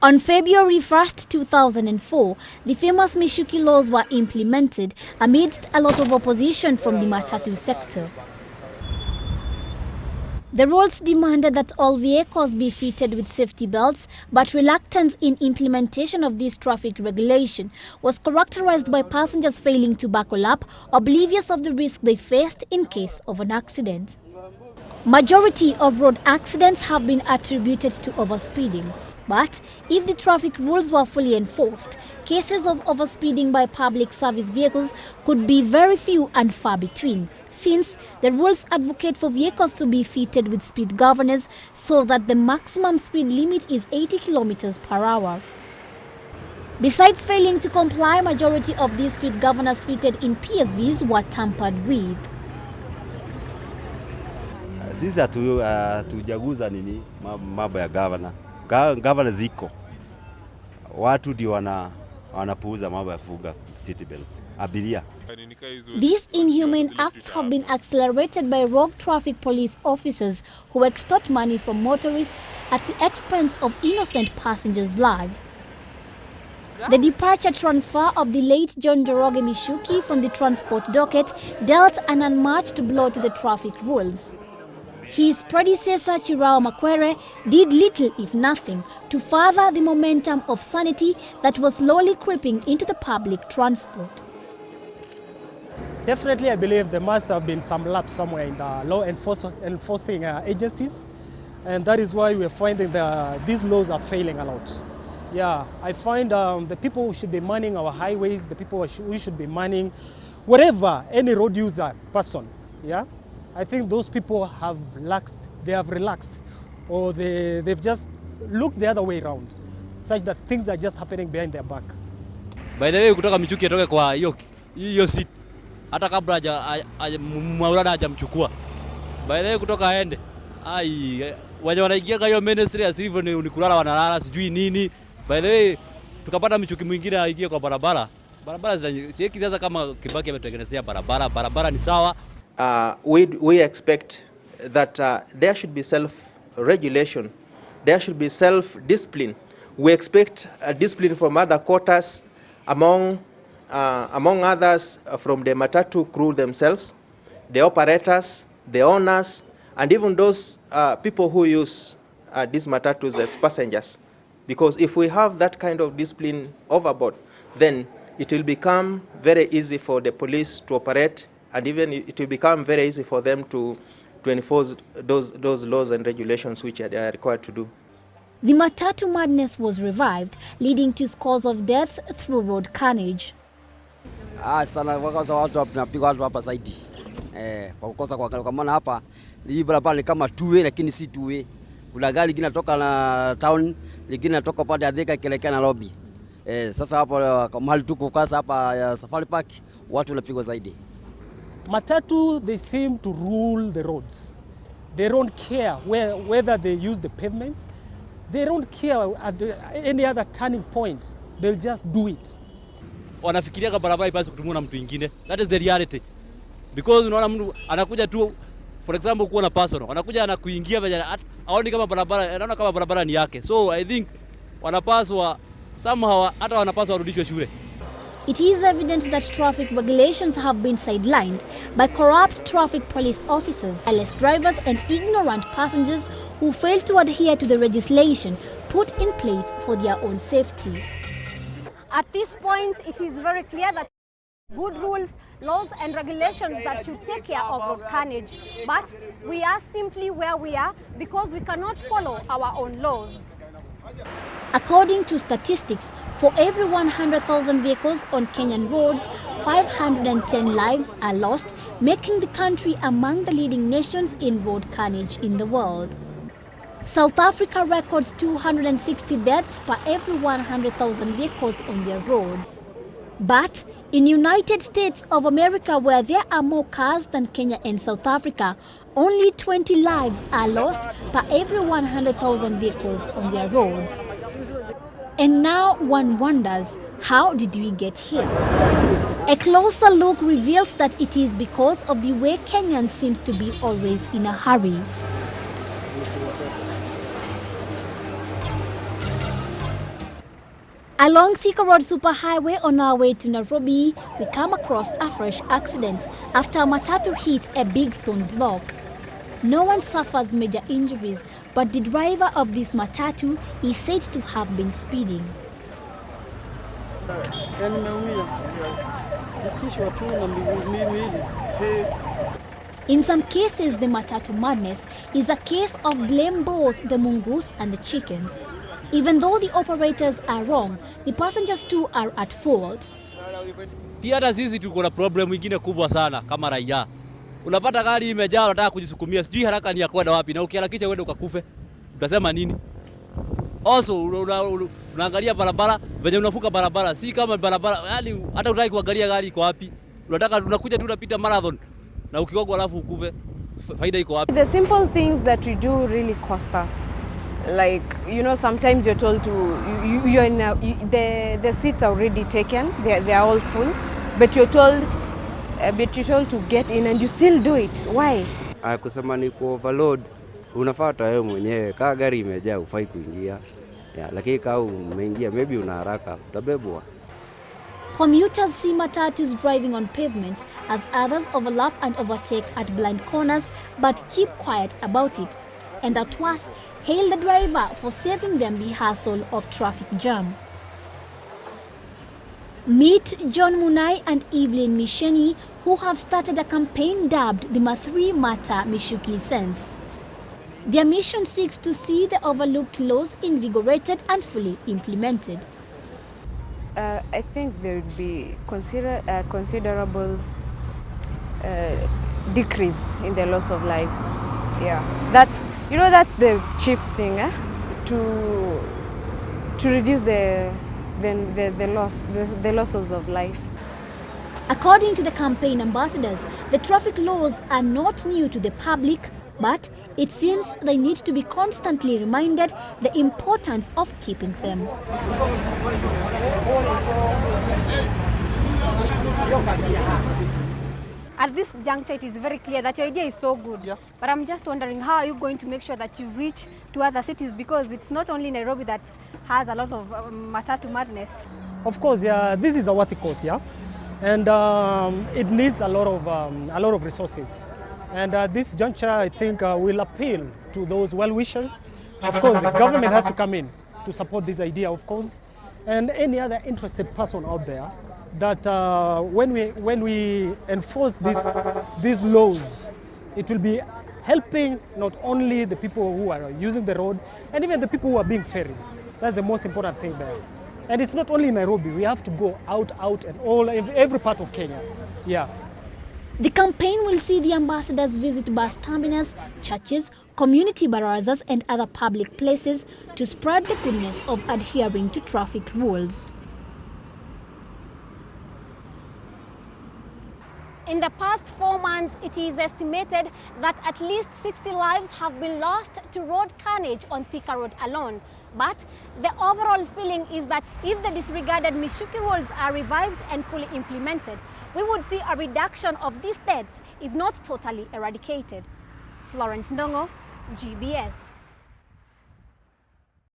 On February 1st, 2004, the famous Mishuki laws were implemented amidst a lot of opposition from the matatu sector. The rules demanded that all vehicles be fitted with safety belts, but reluctance in implementation of this traffic regulation was characterized by passengers failing to buckle up, oblivious of the risk they faced in case of an accident. Majority of road accidents have been attributed to overspeeding. But if the traffic rules were fully enforced, cases of overspeeding by public service vehicles could be very few and far between, since the rules advocate for vehicles to be fitted with speed governors so that the maximum speed limit is 80 kilometers per hour. Besides failing to comply, majority of these speed governors fitted in PSVs were tampered with. Sisi hatujaguza nini mambo ya governor. Governor ziko. Watu ndio wanapuuza mambo ya kufunga city belts. Abiria. These inhumane acts have been accelerated by rogue traffic police officers who extort money from motorists at the expense of innocent passengers' lives. The departure transfer of the late John Njoroge Mishuki from the transport docket dealt an unmatched blow to the traffic rules. His predecessor, Chirao Makwere, did little, if nothing, to further the momentum of sanity that was slowly creeping into the public transport. Definitely, I believe there must have been some lapse somewhere in the law enforcing agencies, and that is why we're finding that these laws are failing a lot. Yeah, I find the people who should be manning our highways, the people who should be manning whatever, any road user person, yeah? I think those people have relaxed, or they've just looked the other way around, such that things are just happening behind their back. By the way, kutoka Michuki atoke kwa hiyo seat, hata kabla Maulana hajamchukua. By the way, kutoka aende, waje wanaingia kwa hiyo ministry asivyo ni kulala wanalala sijui nini. By the way, tukapata Michuki mwingine aingie kwa barabara. Barabara sieki sasa kama Kibaki ametengenezea barabara ni sawa. We expect that there should be self-regulation, there should be self-discipline. We expect discipline from other quarters, among others from the matatu crew themselves, the operators, the owners, and even those people who use these matatus as passengers. Because if we have that kind of discipline overboard, then it will become very easy for the police to operate, and even it will become very easy for them to enforce those laws and regulations which they are required to do. The matatu madness was revived, leading to scores of deaths through road carnage. Sana wakaza watu tunapigwa watu hapa zaidi. Kwa kukosa kwa maana hapa hii barabara ni kama two-way lakini si two-way. Kuna gari lingine natoka na town, lingine natoka pale Adhika kielekea na lobby. Sasa hapo mahali tuko kasa hapa ya Safari Park watu wanapigwa zaidi. Matatu, they seem to rule the roads. They don't care whether they use the pavements. They don't care at any other turning point. They'll just do it. Wanafikiria kwa barabara ipaswe kutumiwa na mtu mwingine. That is the reality. Because unaona mtu anakuja tu, for example kuwa na personal, anakuja anakuingia aoni kama barabara, anaona kama barabara ni yake. So I think wanapaswa somehow hata wanapaswa warudishwe shule. It is evident that traffic regulations have been sidelined by corrupt traffic police officers, careless drivers and ignorant passengers who fail to adhere to the legislation put in place for their own safety. At this point, it is very clear that good rules, laws and regulations that should take care of road carnage. But we are simply where we are because we cannot follow our own laws. According to statistics, for every 100,000 vehicles on Kenyan roads, 510 lives are lost, making the country among the leading nations in road carnage in the world. South Africa records 260 deaths per every 100,000 vehicles on their roads. But in United States of America, where there are more cars than Kenya and South Africa, only 20 lives are lost per every 100,000 vehicles on their roads. And now one wonders, how did we get here? A closer look reveals that it is because of the way Kenyans seems to be always in a hurry. Along Thika Road Superhighway on our way to Nairobi, we come across a fresh accident after a matatu hit a big stone block. No one suffers major injuries, but the driver of this matatu is said to have been speeding. In some cases, the matatu madness is a case of blame both the mongoose and the chickens. Even though the operators are wrong, the passengers too are at fault. Pia hata sisi tuko na problem nyingine kubwa sana kama raia. Unapata gari imejaa unataka kujisukumia, sijui haraka ni ya kwenda wapi, na ukiharakisha uende ukakufe. Utasema nini? Also unaangalia barabara, venye unafuka barabara, si kama barabara, yani hata unataka kuangalia gari iko wapi. Unataka unakuja tu unapita marathon na ukiwagwa alafu ukufe. Faida iko wapi? The simple things that we do really cost us. Like, you know, sometimes you're told to, you're in the seats are already taken, they are all full, but you're told to get in and you still do it. Why? Kusema ni ku overload, unafuata wewe mwenyewe. Kama gari imejaa ufai kuingia. Lakini kama umeingia, maybe una haraka, utabebwa. Commuters see matatus driving on pavements as others overlap and overtake at blind corners, but keep quiet about it. And at worst, hail the driver for saving them the hassle of traffic jam. Meet John Munai and Evelyn Misheni, who have started a campaign dubbed the MA-3 Mata Mishuki Sense. Their mission seeks to see the overlooked laws invigorated and fully implemented. I think there would be considerable decrease in the loss of lives. Yeah, that's the chief thing, to reduce the losses of life. According to the campaign ambassadors, the traffic laws are not new to the public, but it seems they need to be constantly reminded the importance of keeping them. At this juncture, it is very clear that your idea is so good. Yeah. But I'm just wondering, how are you going to make sure that you reach to other cities? Because it's not only Nairobi that has a lot of matatu madness. Of course, yeah, this is a worthy cause, yeah, and it needs a lot of resources. And at this juncture, I think we'll appeal to those well-wishers. Of course, the government has to come in to support this idea, of course, and any other interested person out there. That when we enforce these laws, it will be helping not only the people who are using the road, and even the people who are being ferried. That's the most important thing there. And it's not only in Nairobi. We have to go out and every part of Kenya. Yeah. The campaign will see the ambassadors visit bus terminals, churches, community barazas, and other public places to spread the goodness of adhering to traffic rules. In the past 4 months, it is estimated that at least 60 lives have been lost to road carnage on Thika Road alone. But the overall feeling is that if the disregarded Mishuki rules are revived and fully implemented, we would see a reduction of these deaths, if not totally eradicated. Florence Ndongo, GBS.